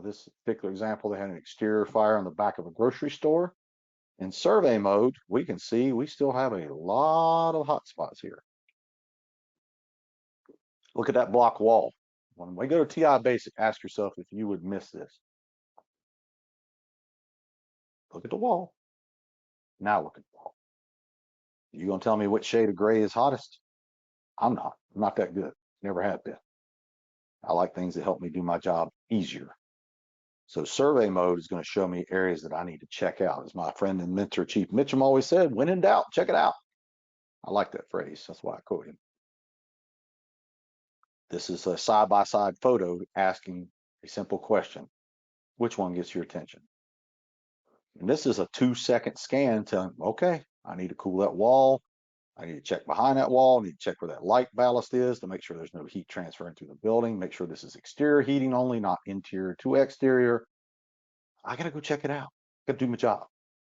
This particular example, they had an exterior fire on the back of a grocery store. In survey mode, we can see we still have a lot of hot spots here. Look at that block wall. When we go to TI Basic, ask yourself if you would miss this. Look at the wall. Now look at the wall. You gonna tell me which shade of gray is hottest? I'm not. I'm not that good. Never have been. I like things that help me do my job easier. So survey mode is going to show me areas that I need to check out. As my friend and mentor, Chief Mitchum, always said, when in doubt, check it out. I like that phrase. That's why I quote him. This is a side-by-side photo asking a simple question. Which one gets your attention? And this is a 2-second scan telling, okay, I need to cool that wall. I need to check behind that wall. I need to check where that light ballast is to make sure there's no heat transferring through the building. Make sure this is exterior heating only, not interior to exterior. I got to go check it out. I got to do my job.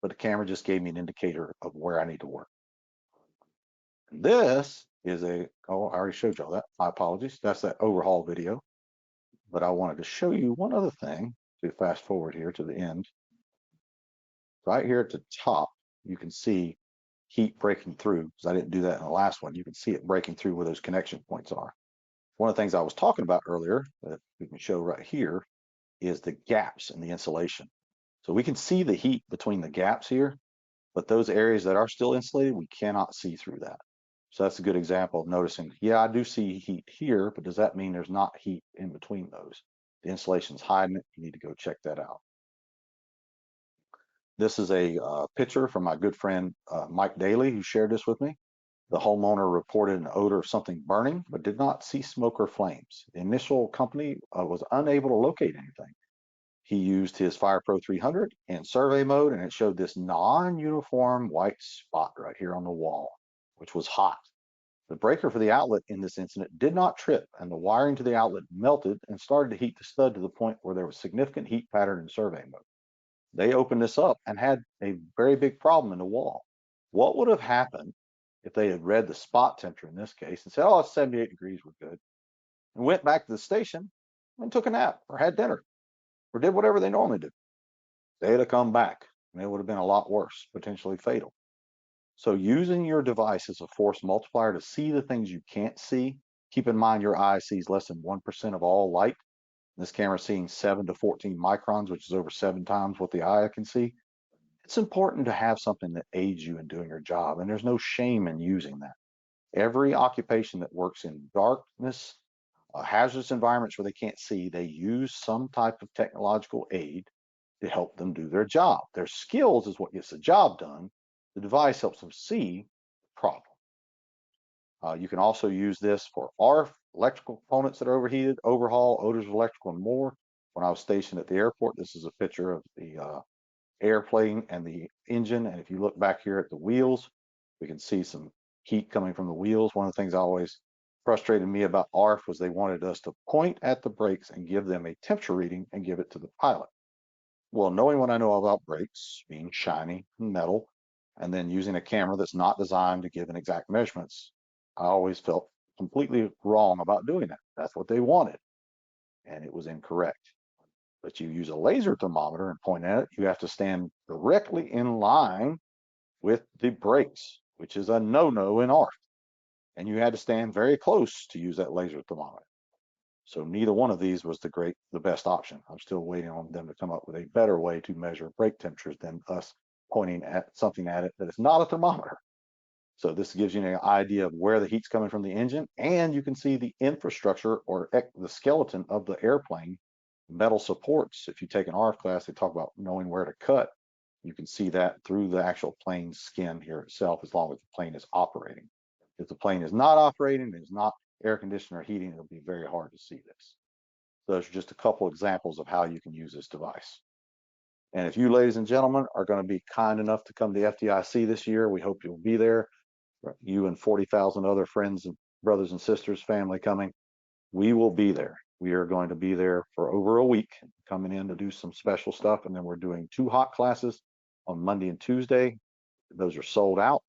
But the camera just gave me an indicator of where I need to work. And this is I already showed y'all that. My apologies. That's that overhaul video. But I wanted to show you one other thing to fast forward here to the end. Right here at the top, you can see heat breaking through, because I didn't do that in the last one. You can see it breaking through where those connection points are. One of the things I was talking about earlier that we can show right here is the gaps in the insulation. So we can see the heat between the gaps here, but those areas that are still insulated, we cannot see through that. So that's a good example of noticing, yeah, I do see heat here, but does that mean there's not heat in between those? The insulation's hiding it. You need to go check that out. This is a picture from my good friend Mike Daly, who shared this with me. The homeowner reported an odor of something burning, but did not see smoke or flames. The initial company was unable to locate anything. He used his FirePRO 300 in survey mode, and it showed this non-uniform white spot right here on the wall, which was hot. The breaker for the outlet in this incident did not trip, and the wiring to the outlet melted and started to heat the stud to the point where there was significant heat pattern in survey mode. They opened this up and had a very big problem in the wall. What would have happened if they had read the spot temperature in this case and said, oh, it's 78 degrees, we're good, and went back to the station and took a nap or had dinner or did whatever they normally do? They'd have come back and it would have been a lot worse, potentially fatal. So using your device as a force multiplier to see the things you can't see, keep in mind your eye sees less than 1% of all light. This camera is seeing 7 to 14 microns, which is over 7 times what the eye can see. It's important to have something that aids you in doing your job, and there's no shame in using that. Every occupation that works in darkness, hazardous environments where they can't see, they use some type of technological aid to help them do their job. Their skills is what gets the job done. The device helps them see the problem. You can also use this for ARF, electrical components that are overheated, overhaul, odors of electrical, and more. When I was stationed at the airport, this is a picture of the airplane and the engine. And if you look back here at the wheels, we can see some heat coming from the wheels. One of the things I always frustrated me about ARF was they wanted us to point at the brakes and give them a temperature reading and give it to the pilot. Well, knowing what I know about brakes, being shiny and metal, and then using a camera that's not designed to give an exact measurements, I always felt completely wrong about doing that. That's what they wanted, and it was incorrect. But you use a laser thermometer and point at it, you have to stand directly in line with the brakes, which is a no-no in ARF. And you had to stand very close to use that laser thermometer. So neither one of these was the best option. I'm still waiting on them to come up with a better way to measure brake temperatures than us pointing at something at it that is not a thermometer. So this gives you an idea of where the heat's coming from the engine, and you can see the infrastructure or the skeleton of the airplane, metal supports. If you take an ARF class, they talk about knowing where to cut. You can see that through the actual plane skin here itself, as long as the plane is operating. If the plane is not operating, it's not air conditioner or heating, it'll be very hard to see this. So those are just a couple examples of how you can use this device. And if you, ladies and gentlemen, are going to be kind enough to come to FDIC this year, we hope you'll be there. you and 40,000 other friends and brothers and sisters, family coming, we will be there. We are going to be there for over a week, coming in to do some special stuff. And then we're doing 2 hot classes on Monday and Tuesday. Those are sold out.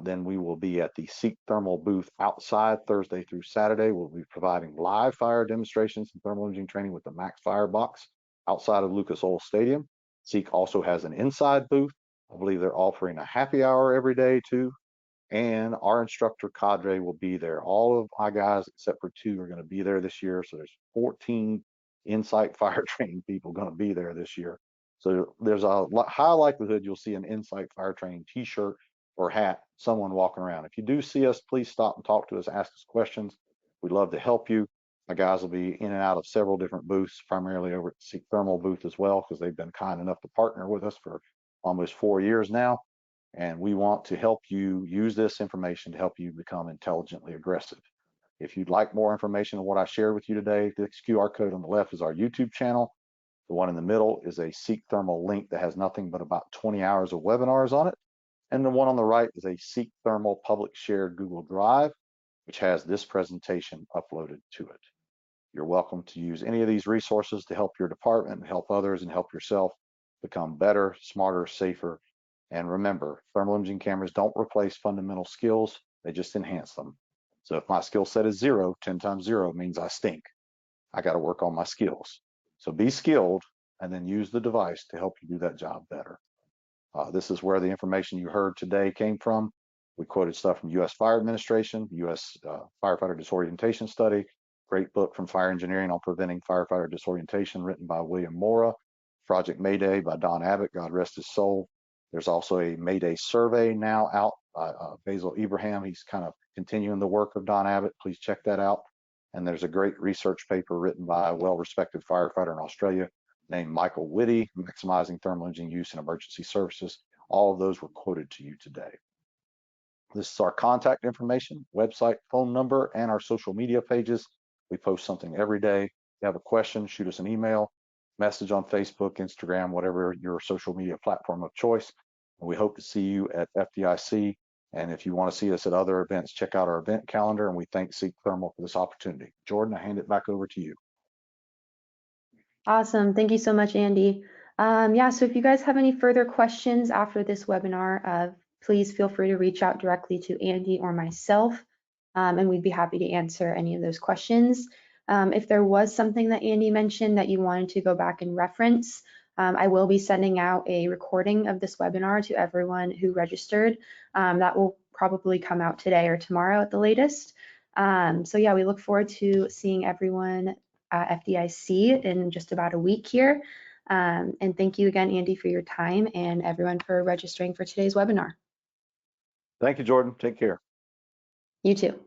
Then we will be at the Seek Thermal booth outside Thursday through Saturday. We'll be providing live fire demonstrations and thermal imaging training with the Max Firebox outside of Lucas Oil Stadium. Seek also has an inside booth. I believe they're offering a happy hour every day too. And our instructor cadre will be there. All of my guys, except for 2, are going to be there this year. So there's 14 Insight fire training people going to be there this year. So there's a high likelihood you'll see an Insight fire training t-shirt or hat, someone walking around. If you do see us, please stop and talk to us, ask us questions. We'd love to help you. My guys will be in and out of several different booths, primarily over at the Seek Thermal booth as well, because they've been kind enough to partner with us for almost 4 years now. And we want to help you use this information to help you become intelligently aggressive. If you'd like more information on what I shared with you today, this QR code on the left is our YouTube channel. The one in the middle is a Seek Thermal link that has nothing but about 20 hours of webinars on it. And the one on the right is a Seek Thermal public shared Google Drive, which has this presentation uploaded to it. You're welcome to use any of these resources to help your department, help others, and help yourself become better, smarter, safer. And remember, thermal imaging cameras don't replace fundamental skills, they just enhance them. So if my skill set is 0, 10 times 0 means I stink. I got to work on my skills. So be skilled and then use the device to help you do that job better. This is where the information you heard today came from. We quoted stuff from U.S. Fire Administration, U.S. Firefighter Disorientation Study, great book from Fire Engineering on Preventing Firefighter Disorientation, written by William Mora, Project Mayday by Don Abbott, God rest his soul. There's also a Mayday survey now out by Basil Ibrahim. He's kind of continuing the work of Don Abbott. Please check that out. And there's a great research paper written by a well-respected firefighter in Australia named Michael Whitty, Maximizing Thermal Imaging Use in Emergency Services. All of those were quoted to you today. This is our contact information, website, phone number, and our social media pages. We post something every day. If you have a question, shoot us an email, message on Facebook, Instagram, whatever your social media platform of choice. And we hope to see you at FDIC. And if you want to see us at other events, check out our event calendar. And we thank Seek Thermal for this opportunity. Jordan, I hand it back over to you. Awesome. Thank you so much, Andy. Yeah, so if you guys have any further questions after this webinar, please feel free to reach out directly to Andy or myself, and we'd be happy to answer any of those questions. If there was something that Andy mentioned that you wanted to go back and reference, I will be sending out a recording of this webinar to everyone who registered. That will probably come out today or tomorrow at the latest. So yeah, we look forward to seeing everyone FDIC in just about a week here. And thank you again, Andy, for your time, and everyone for registering for today's webinar. Thank you, Jordan. Take care. You too.